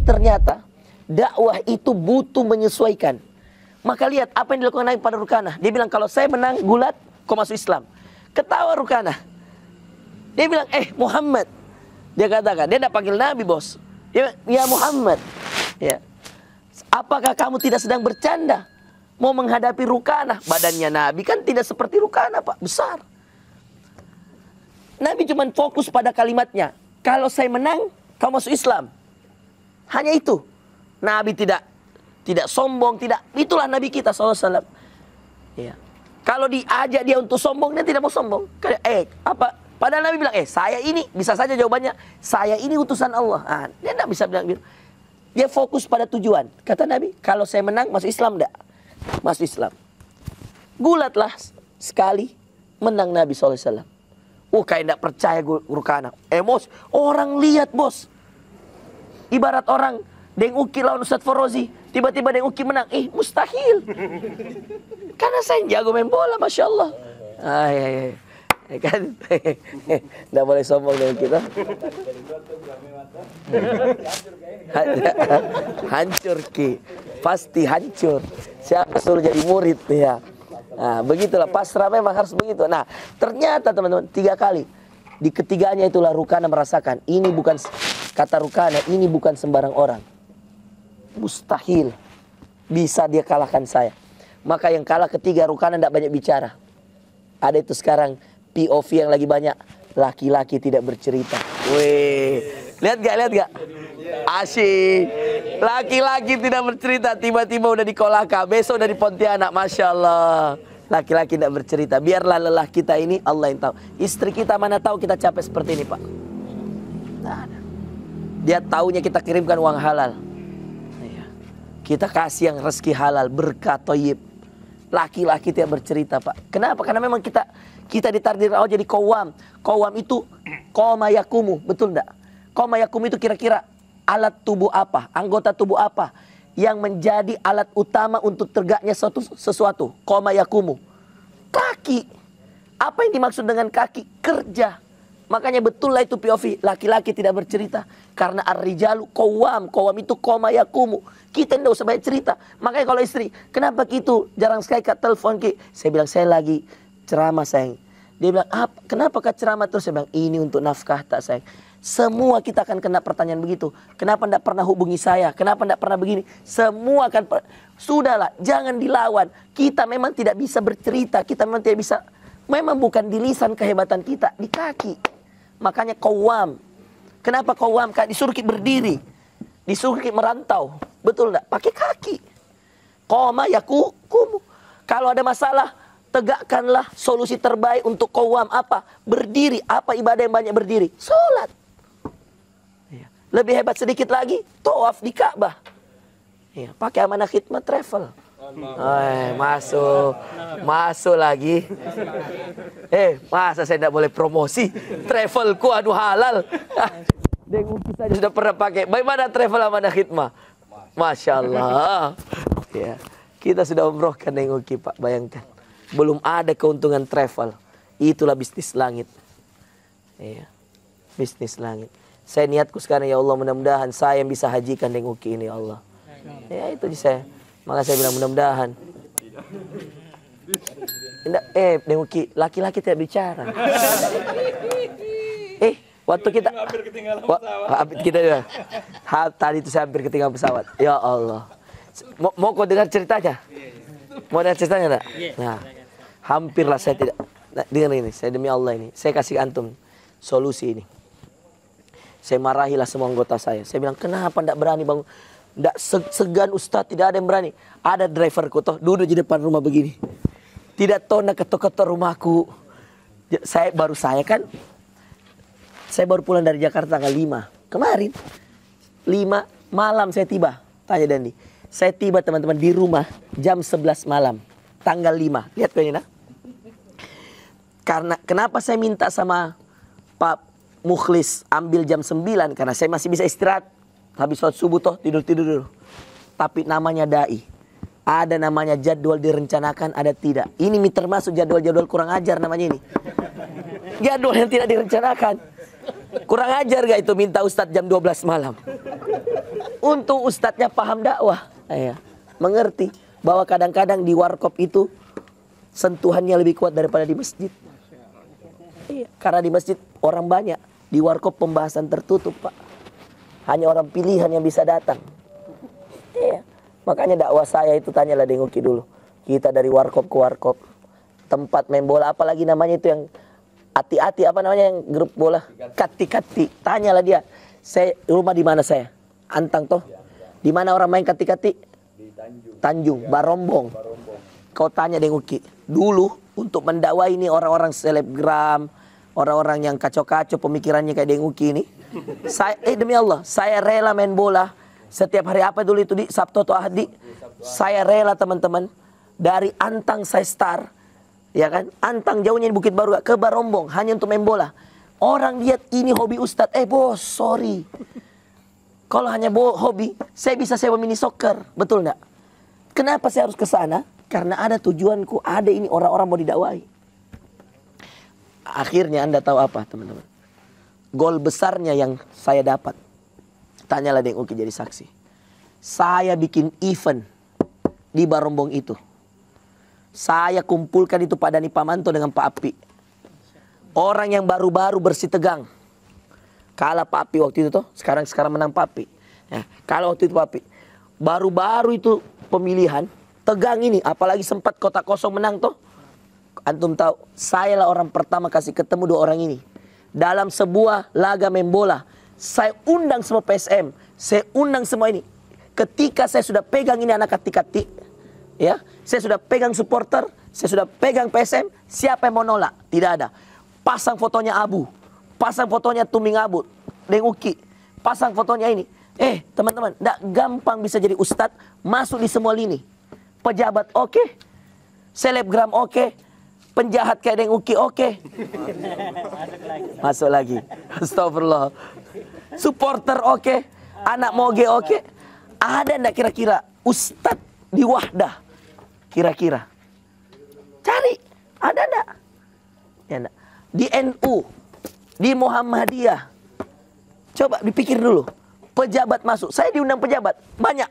ternyata dakwah itu butuh menyesuaikan. Maka lihat apa yang dilakukan Nabi pada Rukanah. Dia bilang, kalau saya menang gulat, kau masuk Islam. Ketawa Rukanah. Dia bilang, Muhammad. Dia katakan, dia tidak panggil Nabi, bos. Dia, ya Muhammad. Ya. Apakah kamu tidak sedang bercanda? Mau menghadapi Rukanah. Badannya Nabi kan tidak seperti Rukanah, Pak. Besar. Nabi cuma fokus pada kalimatnya. Kalau saya menang, kau masuk Islam. Hanya itu. Nabi tidak sombong, tidak. Itulah Nabi kita SAW. Ya. Kalau diajak dia untuk sombong, dia tidak mau sombong. Apa? Padahal Nabi bilang, saya ini, bisa saja jawabannya, saya ini utusan Allah. Dia tidak bisa bilang gitu. Dia fokus pada tujuan. Kata Nabi, kalau saya menang, masuk Islam tidak? Masuk Islam. Gulatlah sekali, menang Nabi SAW. Kayak tidak percaya Rukanah. Bos, orang lihat, bos. Ibarat orang Deng Uki lawan Ustadz Forozi, tiba-tiba Deng Uki menang. Mustahil. Karena saya jago main bola, Masya Allah. Kan? Tidak boleh sombong dengan kita. Hancur Ki. Pasti hancur. Siapa suruh jadi murid ya. Nah, begitulah pasrah memang harus begitu. Nah, ternyata teman-teman 3 kali. Di ketiganya itulah Rukanah merasakan, ini bukan, kata Rukanah, ini bukan sembarang orang. Mustahil bisa dia kalahkan saya. Maka yang kalah ketiga, Rukanah tidak banyak bicara. Ada itu sekarang POV yang lagi banyak, laki-laki tidak bercerita. Wih, lihat gak? Asyik. Laki-laki tidak bercerita, tiba-tiba udah di Kolaka, besok udah di Pontianak. Masya Allah. Laki-laki tidak bercerita. Biarlah lelah kita ini Allah yang tahu. Istri kita mana tahu kita capek seperti ini, Pak. Nah, dia taunya kita kirimkan uang halal. Kita kasih yang rezeki halal, berkah toyib. Laki-laki tidak bercerita, Pak. Kenapa? Karena memang kita ditakdir Allah jadi qawwam. Qawwam itu qawma yakumu, betul enggak? Qawma yakumu itu kira-kira alat tubuh apa? Anggota tubuh apa yang menjadi alat utama untuk tegaknya sesuatu? Qawma yakumu. Kaki. Apa yang dimaksud dengan kaki? Kerja. Makanya betul lah itu POV. Laki-laki tidak bercerita. Karena ar-rijalu qawwam. Qawwam itu qawma yakumu. Kita tidak usah banyak cerita. Makanya kalau istri, kenapa gitu? Jarang sekali Kak telepon Ki. Saya bilang, saya lagi ceramah sayang. Dia bilang, kenapa Kak ceramah terus? Saya bilang, ini untuk nafkah tak sayang. Semua kita akan kena pertanyaan begitu. Kenapa tidak pernah hubungi saya? Kenapa tidak pernah begini? Semua akan, sudahlah, jangan dilawan. Kita memang tidak bisa bercerita. Kita memang tidak bisa, memang bukan di lisan kehebatan kita, di kaki. Makanya qawwam. Kenapa qawwam? Kak disuruh berdiri. Disuruh merantau. Betul enggak? Pakai kaki. Qawma yakumu. Kalau ada masalah, tegakkanlah solusi terbaik untuk qawwam apa? Berdiri. Apa ibadah yang banyak berdiri? Salat. Lebih hebat sedikit lagi, tawaf di Ka'bah. Pakai amanah khidmat travel. Masuk lagi. Masa saya tidak boleh promosi travelku, aduh halal. Deng Uki saja sudah pernah pakai. Bagaimana travel amanah khidmah? Masya Allah. Ya, kita sudah umrohkan Deng Uki, Pak. Bayangkan, belum ada keuntungan travel. Itulah bisnis langit. Ya, bisnis langit. Saya niatku sekarang, ya Allah, mudah-mudahan saya yang bisa hajikan Deng Uki ini, ya Allah. Ya itu saya. Maka saya bilang mudah-mudahan. Deng Uki, laki-laki tidak bicara. Waktu kita hampir ketinggalan pesawat. Tadi itu saya hampir ketinggalan pesawat. Ya Allah. Mau kau dengar ceritanya? Mau dengar ceritanya enggak? Nah, hampirlah saya tidak. Nah, dengar ini, saya demi Allah ini. Saya kasih antum solusi ini. Saya marahilah semua anggota saya. Saya bilang, kenapa tidak berani bangun? Tidak segan Ustaz, tidak ada yang berani. Ada driverku toh duduk di depan rumah begini. Tidak tahu nak ketok-ketok rumahku. Saya baru pulang dari Jakarta tanggal 5. Kemarin 5 malam saya tiba. Tanya Dandi. Saya tiba teman-teman di rumah jam 11 malam. Tanggal 5. Lihat ini nah. Karena kenapa saya minta sama Pak Mukhlis ambil jam 9? Karena saya masih bisa istirahat. Habis sholat subuh toh tidur-tidur dulu. Tapi namanya da'i. Ada namanya jadwal direncanakan, ada tidak. Ini termasuk jadwal-jadwal kurang ajar namanya ini. Jadwal yang tidak direncanakan. Kurang ajar gak itu minta Ustadz jam 12 malam? Untung ustadznya paham dakwah. Ya. Mengerti bahwa kadang-kadang di warkop itu sentuhannya lebih kuat daripada di masjid. Iya, karena di masjid orang banyak, di warkop pembahasan tertutup, Pak. Hanya orang pilihan yang bisa datang. Iya. Makanya dakwah saya itu tanyalah Deng Uki dulu. Kita dari warkop ke warkop, tempat main bola, apalagi namanya itu yang hati-hati, apa namanya yang grup bola, kati-kati. Tanyalah dia, saya rumah di mana saya? Antang toh. Di mana orang main kati-kati? Di Tanjung, Barombong. Kau tanya Deng Uki. Dulu untuk mendakwai ini orang-orang selebgram, orang-orang yang kacau-kacau pemikirannya kayak Deng Uki ini. Saya demi Allah, saya rela main bola setiap hari apa dulu itu di Sabtu atau Ahad. Saya rela teman-teman dari Antang saya start, ya kan? Antang jauhnya di Bukit Baru ke Barombong hanya untuk main bola. Orang lihat ini hobi Ustadz. Bos, sorry. Kalau hanya hobi, saya bisa sewa mini soccer, betul enggak? Kenapa saya harus ke sana? Karena ada tujuanku, ada ini orang-orang mau didakwai. Akhirnya Anda tahu apa, teman-teman? Gol besarnya yang saya dapat. Tanyalah Deng Uki jadi saksi. Saya bikin event di Barombong itu. Saya kumpulkan itu Pak Dani Pamanto dengan Pak Api. Orang yang baru-baru bersih tegang. Kalah Pak Api waktu itu toh, sekarang menang Pak Api. Ya, kalau waktu itu Pak Api. Baru-baru itu pemilihan, tegang ini, apalagi sempat kota kosong menang toh. Antum tahu, saya lah orang pertama kasih ketemu dua orang ini. Dalam sebuah laga main bola, saya undang semua PSM, saya undang semua ini. Ketika saya sudah pegang ini anak kati-kati, ya, saya sudah pegang supporter, saya sudah pegang PSM, siapa yang mau nolak? Tidak ada. Pasang fotonya Abu, pasang fotonya Tuming Abu, Deng Uki, pasang fotonya ini. Teman-teman, tidak gampang bisa jadi ustadz, masuk di semua lini. Pejabat oke, selebgram oke, penjahat kayak Deng Uki oke. Masuk lagi. Astagfirullah. Supporter oke, anak moge oke. Ada enggak kira-kira ustadz di Wahdah? Kira-kira. Cari, ada enggak? Ya enggak. Di NU, di Muhammadiyah. Coba dipikir dulu. Pejabat masuk. Saya diundang pejabat. Banyak.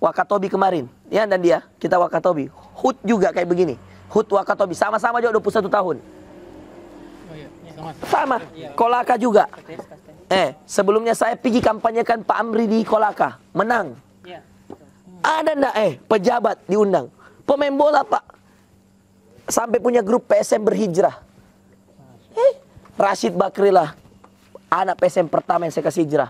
Wakatobi kemarin. Ya, dan dia. Kita Wakatobi. HUT juga kayak begini. HUT Wakatobi. Sama-sama juga 21 tahun. Sama. Kolaka juga. Sebelumnya saya pergi kampanyekan Pak Amri di Kolaka. Menang. Ada enggak pejabat diundang? Pemain bola Pak. Sampai punya grup PSM berhijrah. Rashid Bakri lah. Anak PSM pertama yang saya kasih hijrah.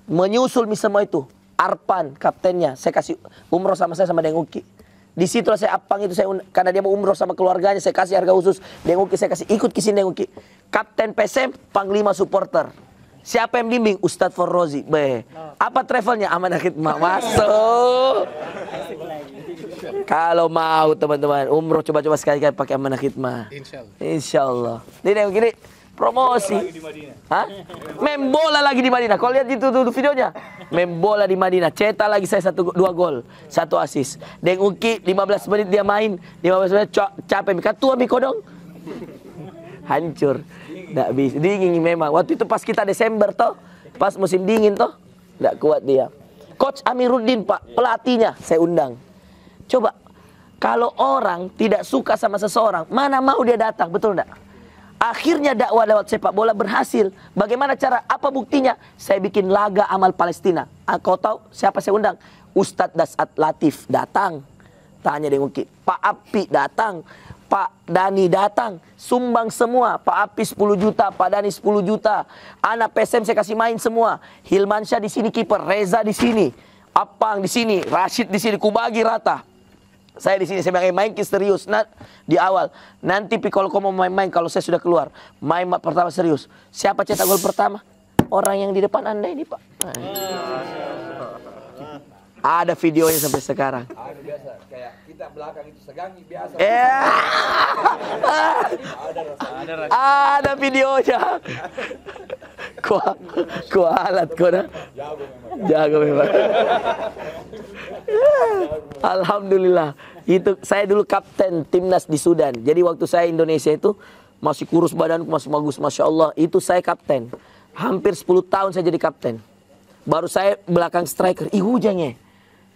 Menyusul semua itu. Arpan, kaptennya. Saya kasih umroh sama saya sama Deng Uki. Di situlah saya apang itu. Karena dia mau umroh sama keluarganya. Saya kasih harga khusus. Deng Uki saya kasih ikut kisah Deng Uki. Kapten PSM, panglima supporter. Siapa yang bimbing? Ustadz Forrozi. Apa travelnya? Amanah Khidmah. Masuk. Kalau mau teman-teman umroh coba-coba sekali-kali pakai Amanah Khidmah. Insya Allah. Ini yang begini. Promosi. Hah? Main bola lagi di Madinah. Kalau lihat itu videonya. Main bola di Madinah. Cetak lagi saya 2 gol. 1 assist. Deng Uki 15 menit dia main. 15 menit capek. Ketua Miko dong. Hancur. Nggak bisa. Dingin memang. Waktu itu pas kita Desember toh. Pas musim dingin toh. Nggak kuat dia. Coach Amiruddin Pak. Pelatihnya saya undang. Coba. Kalau orang tidak suka sama seseorang. Mana mau dia datang. Betul nggak? Akhirnya dakwah lewat sepak bola berhasil. Bagaimana cara? Apa buktinya? Saya bikin laga amal Palestina. Kau tahu siapa saya undang? Ustadz Dasat Latif datang. Tanya Deng Uki. Pak Api datang. Pak Dani datang. Sumbang semua. Pak Api 10 juta. Pak Dani 10 juta. Anak PSM saya kasih main semua. Hilmansyah di sini kiper. Reza di sini. Apang di sini. Rashid di sini. Kubagi rata. Saya di sini saya main serius di awal. Nanti kalau kau mau main-main kalau saya sudah keluar, main pertama serius. Siapa cetak gol pertama? Orang yang di depan Anda ini, Pak. Ada videonya sampai sekarang. Ada biasa kayak kita belakang itu segangi biasa. Ada videonya. Kualat kau dah. Jago memang. Alhamdulillah. Itu saya dulu kapten timnas di Sudan. Jadi waktu saya Indonesia itu masih kurus badanku, masih bagus, masya Allah. Itu saya kapten. Hampir 10 tahun saya jadi kapten. Baru saya belakang striker. Ih hujannya.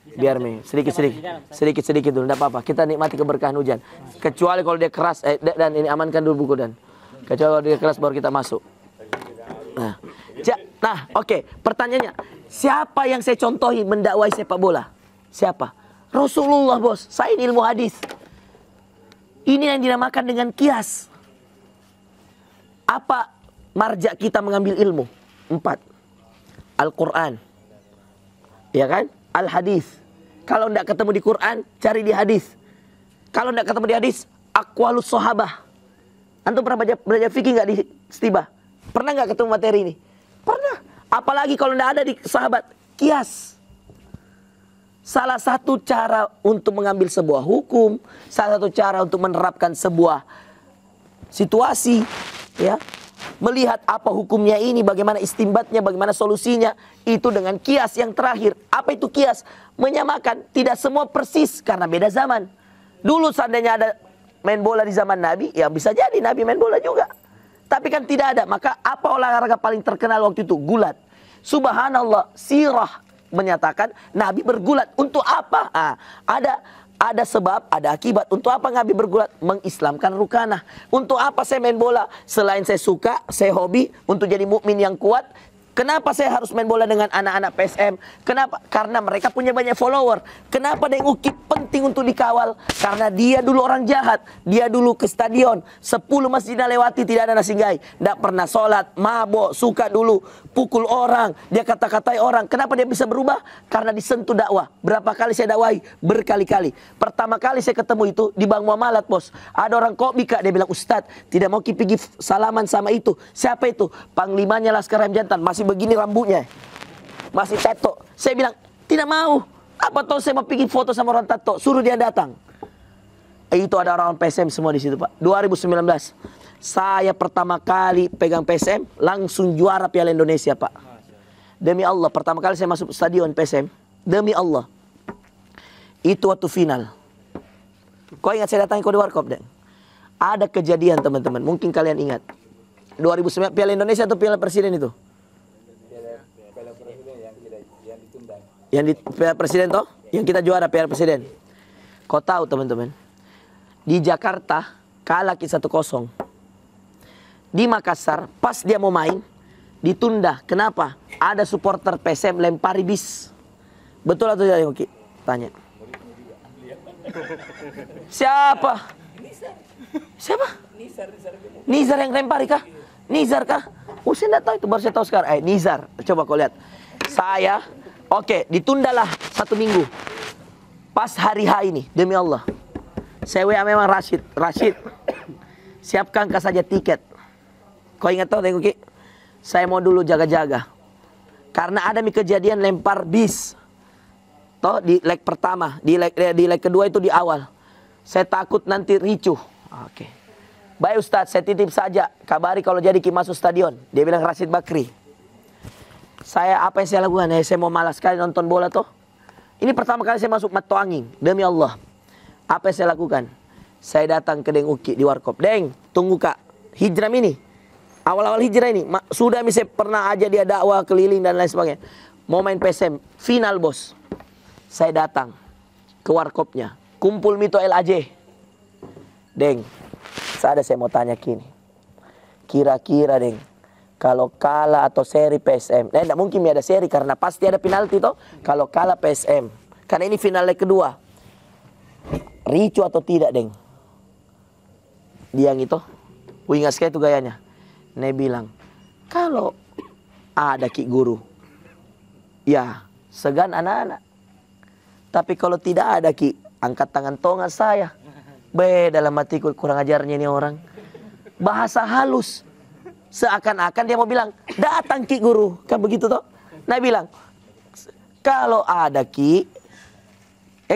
Biar sedikit dulu, enggak apa-apa. Kita nikmati keberkahan hujan. Kecuali kalau dia keras, dan ini amankan dulu buku dan. Kecuali kalau dia keras baru kita masuk. Nah, oke. Pertanyaannya, siapa yang saya contohi mendakwai sepak bola? Siapa? Rasulullah, bos. Saya ini ilmu hadis. Ini yang dinamakan dengan kias. Apa marja kita mengambil ilmu? 4. Al-Quran. Ya kan? Al-hadis. Kalau tidak ketemu di Quran, cari di hadis. Kalau tidak ketemu di hadis, aqwalus sahabah. Antum pernah belajar fikih nggak di Stibah? Pernah nggak ketemu materi ini? Pernah. Apalagi kalau tidak ada di sahabat, kias. Salah satu cara untuk mengambil sebuah hukum, salah satu cara untuk menerapkan sebuah situasi, ya, melihat apa hukumnya ini, bagaimana istimbatnya, bagaimana solusinya, itu dengan kias yang terakhir. Apa itu kias? Menyamakan, tidak semua persis karena beda zaman. Dulu seandainya ada main bola di zaman Nabi, ya bisa jadi Nabi main bola juga. Tapi kan tidak ada, maka apa olahraga paling terkenal waktu itu? Gulat. Subhanallah, sirah menyatakan Nabi bergulat. Untuk apa? Ada sebab, ada akibat. Untuk apa Nabi bergulat? Mengislamkan rukanah. Untuk apa saya main bola? Selain saya suka, saya hobi, untuk jadi mukmin yang kuat. Kenapa saya harus main bola dengan anak-anak PSM? Kenapa? Karena mereka punya banyak follower. Kenapa Deng Uki penting untuk dikawal? Karena dia dulu orang jahat. Dia dulu ke stadion 10 masjid lewati, tidak ada nasi gai. Tidak pernah sholat, mabok, suka dulu pukul orang. Dia kata-katai orang. Kenapa dia bisa berubah? Karena disentuh dakwah. Berapa kali saya dakwahi? Berkali-kali. Pertama kali saya ketemu itu di Bang Muamalat, bos. Ada orang kok bika, dia bilang, Ustadz, tidak mau pergi salaman sama itu. Siapa itu? Panglimanya Laskar Rem Jantan. Masih begini rambutnya, masih tato. Saya bilang, tidak mau. Apa tahu saya mau pergi foto sama orang tato? Suruh dia datang. Itu ada orang PSM semua di situ, Pak. 2019 saya pertama kali pegang PSM, langsung juara Piala Indonesia, Pak. Demi Allah, pertama kali saya masuk stadion PSM. Demi Allah, itu waktu final. Kau ingat saya datang ke di Warkop, Dan? Ada kejadian, teman-teman, mungkin kalian ingat. 2009 Piala Indonesia atau Piala Presiden itu? Yang di Piala Presiden toh, yang kita juara Piala Presiden. Kau tahu, teman-teman, di Jakarta kalah 1-0. Di Makassar pas dia mau main ditunda. Kenapa? Ada supporter PSM lempari bis. Betul atau tidak, Oki? Tanya. Siapa? Siapa? Nizar yang lempari kah? Nizar kah? Oh, saya tidak tahu itu, baru saya tahu sekarang. Nizar, coba kau lihat. Saya, oke, ditundalah 1 minggu. Pas hari H ini, demi Allah. Saya WA memang Rashid, siapkan saja tiket. Kau ingat tahu, Oki? Saya mau dulu jaga-jaga. Karena ada kejadian lempar bis. Toh di leg pertama, di leg kedua itu di awal. Saya takut nanti ricuh. Oke. Baik Ustadz, saya titip saja. Kabari kalau jadi Ki masuk stadion. Dia bilang Rashid Bakri. Apa yang saya lakukan? Saya mau malas sekali nonton bola toh. Ini pertama kali saya masuk Mato Angin. Demi Allah. Apa yang saya lakukan? Saya datang ke Deng Uki di Warkop. Deng, tunggu Kak. Hijrah ini. Awal-awal hijrah ini. Sudah saya pernah aja dia dakwah keliling dan lain sebagainya. Mau main PSM. Final, bos. Saya datang ke Warkopnya. Kumpul Mito LAJ. Deng, saya mau tanya gini. Kira-kira, Deng, kalau kalah atau seri PSM, tidak mungkin ada seri karena pasti ada penalti toh. Kalau kalah PSM, karena ini final leg kedua, ricu atau tidak, Deng? Dia gitu, ingat sekali itu gayanya. Dia bilang, kalau ada Ki Guru, ya segan anak-anak. Tapi kalau tidak ada Ki, angkat tangan tonga saya. Dalam hatiku kurang ajarnya ini orang. Bahasa halus. Seakan-akan dia mau bilang, datang Ki Guru. Kan begitu toh? Nah bilang, kalau ada Ki,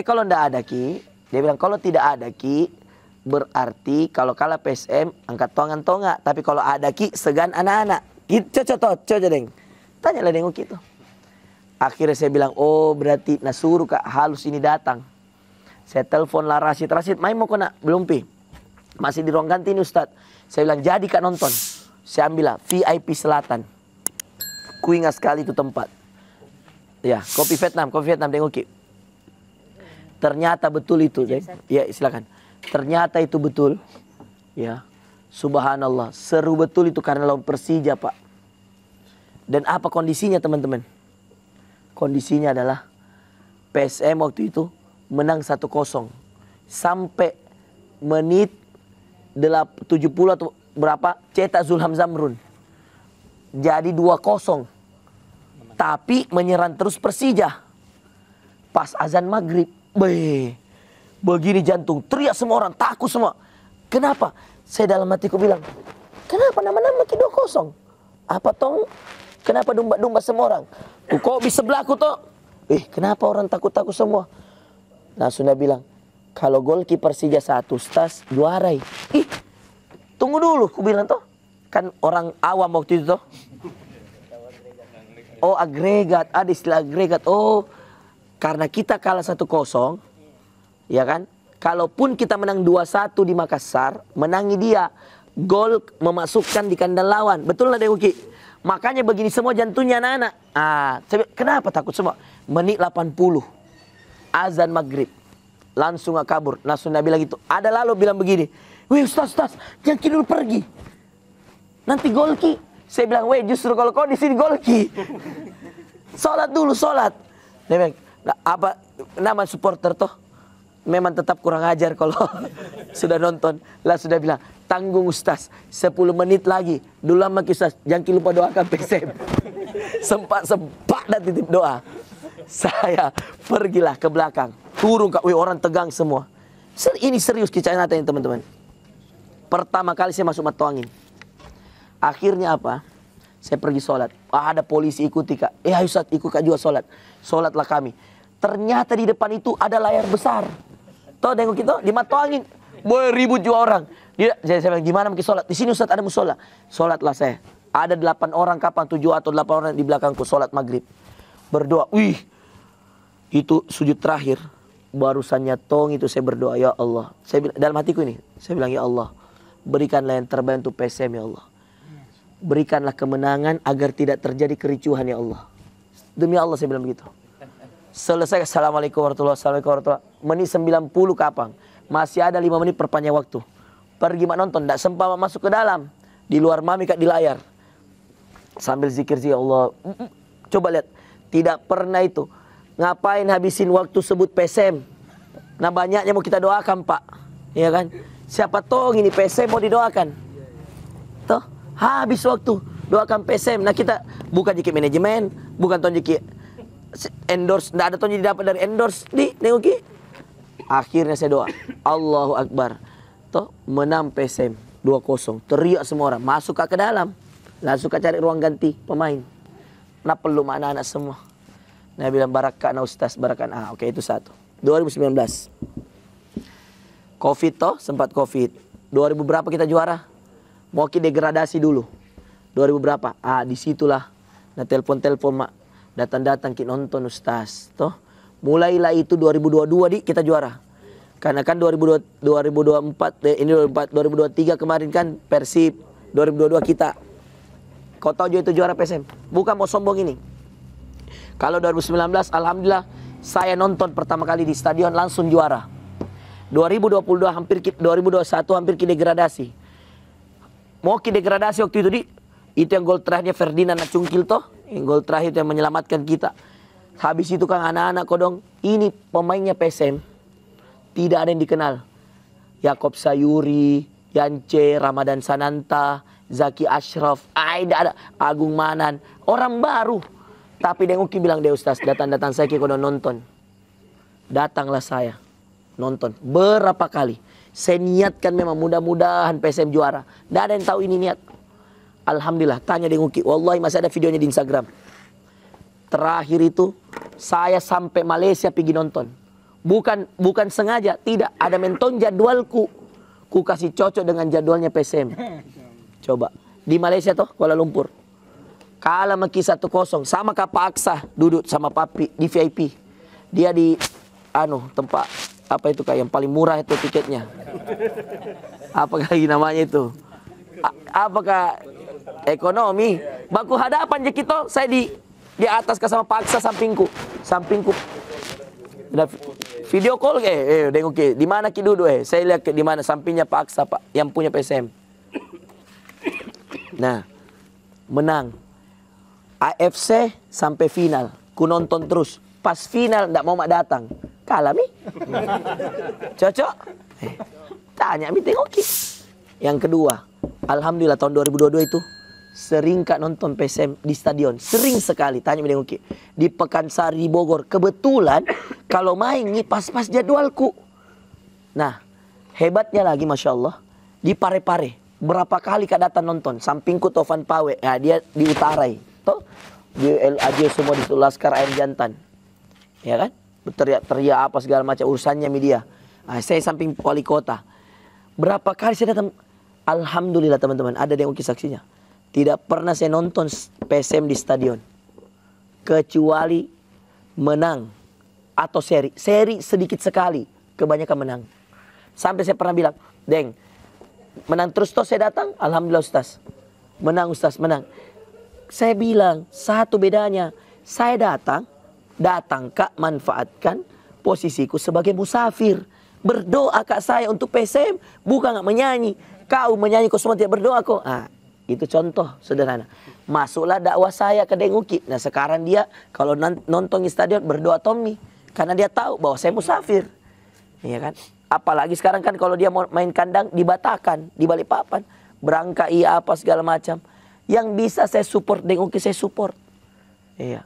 kalau tidak ada Ki, dia bilang kalau tidak ada Ki, berarti kalau kalah PSM, angkat tonga. Tapi kalau ada Ki, segan anak-anak. Coba Deng. Tanyalah Deng gitu. Akhirnya saya bilang, oh berarti nasuruh Kak halus ini datang. Saya teleponlah Rashid, main mau kena? Belum pi. Masih di ruang ganti ini Ustadz. Saya bilang, jadi Kak nonton. Saya ambil lah, VIP Selatan. Ku ingat sekali itu tempat. Ya, kopi Vietnam tengok Ki. Ternyata betul itu, ya silakan. Ternyata itu betul. Ya. Subhanallah, seru betul itu karena lawan Persija, Pak. Dan apa kondisinya, teman-teman? Kondisinya adalah PSM waktu itu menang 1-0. Sampai menit 70 atau berapa cetak Zulham Zamrun. Jadi 2-0. Tapi menyerang terus Persija. Pas azan maghrib, begini jantung, teriak semua orang, takut semua. Kenapa? Saya dalam hatiku bilang, kenapa nama-nama ki 2-0? Apa tong? Kenapa domba-domba semua orang? Kok di sebelahku toh? Kenapa orang takut-takut semua? Nah, sudah bilang, kalau gol ki Persija 1, Ustaz juarai. Tunggu dulu, ku bilang toh. Kan orang awam waktu itu toh. Oh, agregat, ada istilah agregat. Oh, karena kita kalah 1-0, ya kan? Kalaupun kita menang 2-1 di Makassar, menangi dia, gol memasukkan di kandang lawan. Betul lah Dewi? Makanya begini semua jantungnya anak-anak. Kenapa takut semua? Menit 80, azan maghrib, langsung gak kabur. Langsung Nabi bilang gitu. Ada lalu bilang begini, wih Ustaz, jangan dulu pergi. Nanti gol ki. Saya bilang, weh justru kalau kau di sini gol ki. Sholat dulu, sholat. Dia bilang, apa nama supporter toh? Memang tetap kurang ajar kalau sudah nonton. Lah sudah bilang, tanggung Ustaz, 10 menit lagi. Dulu sama Ustaz, jangan lupa doakan PSM. Sempat dan titip doa. Saya pergilah ke belakang. Turun kak, orang tegang semua. Ini serius kisah nyata ini teman-teman. Pertama kali saya masuk Matoangin. Akhirnya apa? Saya pergi sholat. Ada polisi ikuti kak. Ayo Ustaz, ikut kak juga sholat. Sholatlah kami. Ternyata di depan itu ada layar besar. Tahu tengok kita di Matoangin. Boy, ribut juga orang. Saya bilang, gimana mungkin sholat? Di sini Ustaz ada musola. Sholatlah saya. Ada 8 orang kapan 7 atau 8 orang di belakangku sholat maghrib. Berdoa. Itu sujud terakhir. Barusannya tong itu saya berdoa, ya Allah. Saya bilang, dalam hatiku ini, saya bilang, ya Allah, berikanlah yang terbaik untuk PSM, ya Allah. Berikanlah kemenangan agar tidak terjadi kericuhan, ya Allah. Demi Allah saya bilang begitu. Selesai, Assalamualaikum warahmatullahi wabarakatuh. Menit 90 kapang. Masih ada 5 menit perpanjang waktu. Pergi mak nonton, tidak sempat masuk ke dalam. Di luar mami kat di layar. Sambil zikir ya Allah. Coba lihat, tidak pernah itu. Ngapain habisin waktu sebut PSM? Nah banyaknya mau kita doakan Pak. Iya kan? Siapa tahu ini PSM mau didoakan. Toh, habis waktu doakan PSM. Nah kita bukan jiki manajemen, bukan ton jiki endorse, tidak ada ton jadi dapat dari endorse di nengoki. Akhirnya saya doa, Allahu Akbar. Toh menang PSM 2-0. Teriak semua orang, masuk ke dalam. Langsung cari ruang ganti pemain. Nah perlu anak-anak semua. Nah bilang barakah na Ustaz, barakah. Oke, itu satu. 2019. Covid toh, sempat Covid. 2000 berapa kita juara? Mau kita degradasi dulu. 2000 berapa? Disitulah. Nah telepon mak. Datang kita nonton Ustaz. Toh, mulailah itu 2022 kita juara. Karena kan 2024 ini 2023 kemarin kan Persib, 2022 kita. Kau tahu itu juara PSM. Bukan mau sombong ini. Kalau 2019 alhamdulillah saya nonton pertama kali di stadion langsung juara. 2022 2021 hampir kita degradasi. Mau kita degradasi waktu itu itu yang gol terakhirnya Ferdinand Nacungkil toh. Yang gol terakhir yang menyelamatkan kita. Habis itu kan anak-anak kodong. Ini pemainnya PSM. Tidak ada yang dikenal. Yakob Sayuri, Yance, Ramadan Sananta, Zaki Ashraf. Tidak ada. Agung Manan. Orang baru. Tapi Denguki bilang, deh Ustaz, datang saya kodong nonton. Datanglah saya. Nonton. Berapa kali. Saya niatkan memang mudah-mudahan PSM juara. Tidak ada yang tahu ini niat. Alhamdulillah, tanya di Nguki. Wallahi masih ada videonya di Instagram. Terakhir itu saya sampai Malaysia pergi nonton. Bukan sengaja, tidak. Ada menton jadwalku. Ku kasih cocok dengan jadwalnya PSM. Coba. Di Malaysia toh, Kuala Lumpur. Kalah maki 1-0. Sama Kak Aksa duduk sama Papi di VIP. Dia di tempat apa itu kayak yang paling murah itu tiketnya. Apa lagi namanya itu? Apakah ekonomi? Baku hadapan je kita, saya di Di atas sama paksa sampingku. Udah video call Deng Uki. Di mana Ki duduk Saya lihat di mana sampingnya paksa Pak yang punya PSM. Nah, menang. AFC sampai final. Ku nonton terus. Pas final ndak mau mak datang. Kalah mi. Cocok? Tanya mi tengok Ki. Yang kedua, alhamdulillah tahun 2022 itu sering Kak nonton PSM di stadion. Sering sekali. Tanya mi tengok Ki. Di Pekansari Bogor. Kebetulan kalau main nih pas-pas jadwalku. Nah, hebatnya lagi Masya Allah. Di Parepare. Berapa kali Kak datang nonton. Sampingku Tovan Pawe. Nah, dia di Utarai. Tuh. Di LAJ semua di Laskar Air Jantan. Ya kan? Berteriak-teriak apa segala macam. Urusannya media. Nah, saya samping wali kota. Berapa kali saya datang. Alhamdulillah teman-teman. Ada yang ukir saksinya. Tidak pernah saya nonton PSM di stadion. Kecuali menang. Atau seri. Seri sedikit sekali. Kebanyakan menang. Sampai saya pernah bilang. Deng. Menang terus toh saya datang. Alhamdulillah Ustaz. Menang Ustaz. Menang. Saya bilang. Satu bedanya. Saya datang. Datang Kak manfaatkan. Posisiku sebagai musafir. Berdoa Kak saya untuk PSM. Bukan nggak menyanyi. Kau menyanyi kau semua tidak berdoa kok. Ah, itu contoh sederhana. Masuklah dakwah saya ke Deng Uki. Nah sekarang dia kalau nonton di stadion berdoa Tommy. Karena dia tahu bahwa saya musafir. Iya kan? Apalagi sekarang kan kalau dia mau main kandang dibatakan. Di Balikpapan. Berangka iya apa segala macam. Yang bisa saya support Deng Uki saya support. Iya.